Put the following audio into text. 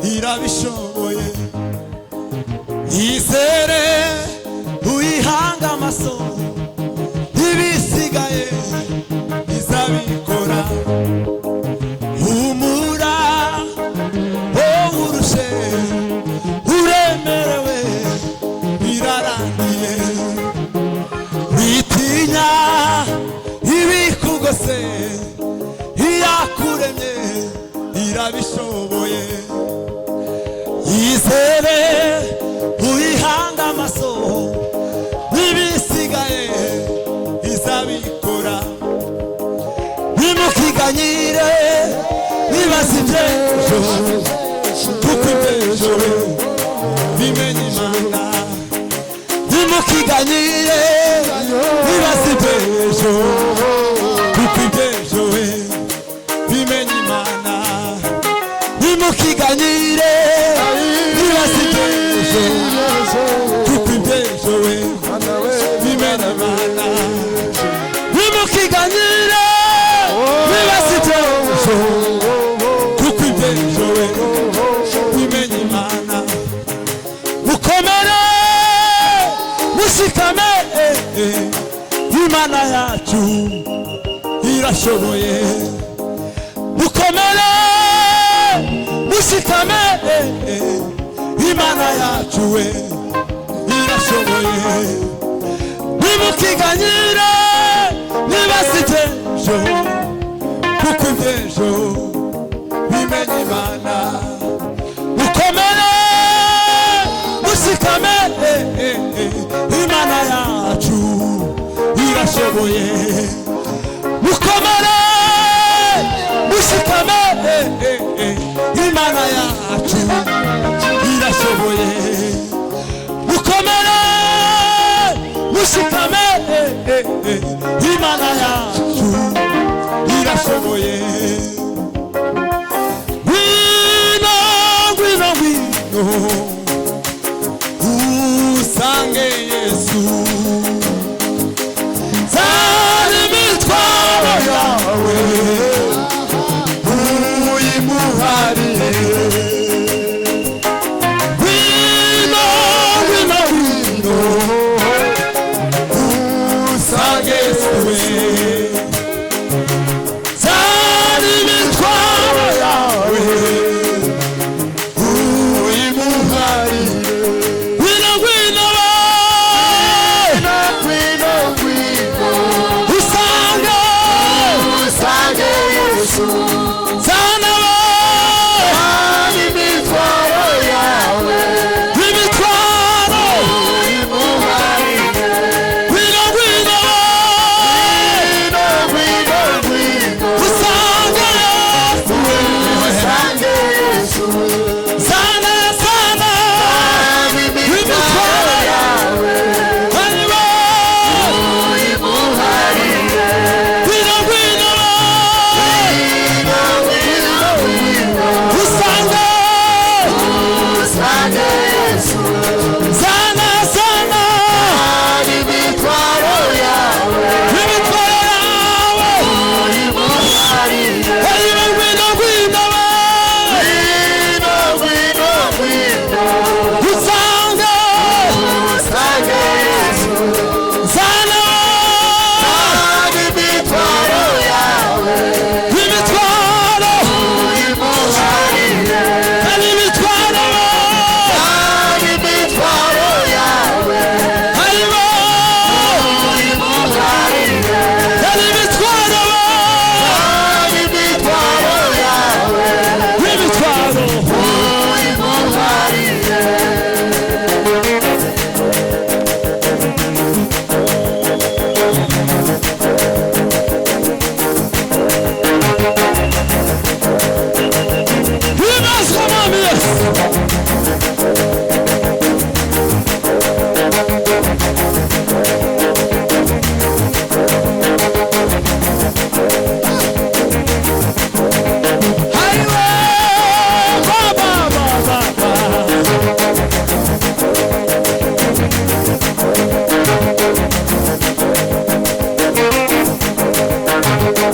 irabishoboye izere uyihanga amaso ibisigaye izabikora humura urushe uremerewe birarangiye witinya ibikugose iyakuremye irabishoboye izere uyihanga amaso ibisigaye izabikora nimukiganyire nibasibye kuko ibyejo bimenye Imana nimukiganyire nibasibye kuko ibyejo bimenye Imana nimukiganyire nibasibye kuko ibyejo bimenye Imana nimukiganyire nibasibye kuko ibyejo bimenye Imana mukomere mushikame Imana yacu irashoboye mukomere mushikame Imana yacu irashoboye nimukiganyire nibasibye kuko ibyejo bimenye Imana mukomere mushikame Imana yacu irashoboye mukomere mushikame Imana yacu irashoboye mukomere mushikame Imana yacu irashoboye ngwino ngwino ngwino usange Yesu zari imitwaro yawe uyimuharire ngwino ngwino ngwino usange Yesu zari imitwaro yawe uyimuharire ngwino ngwino usange Yesu zana imitwaro yawe imitwaro uyimuharire ngwino ngwino usange Yesu zana imitwaro yawe uyimuharire ngwino ngwino Ngwino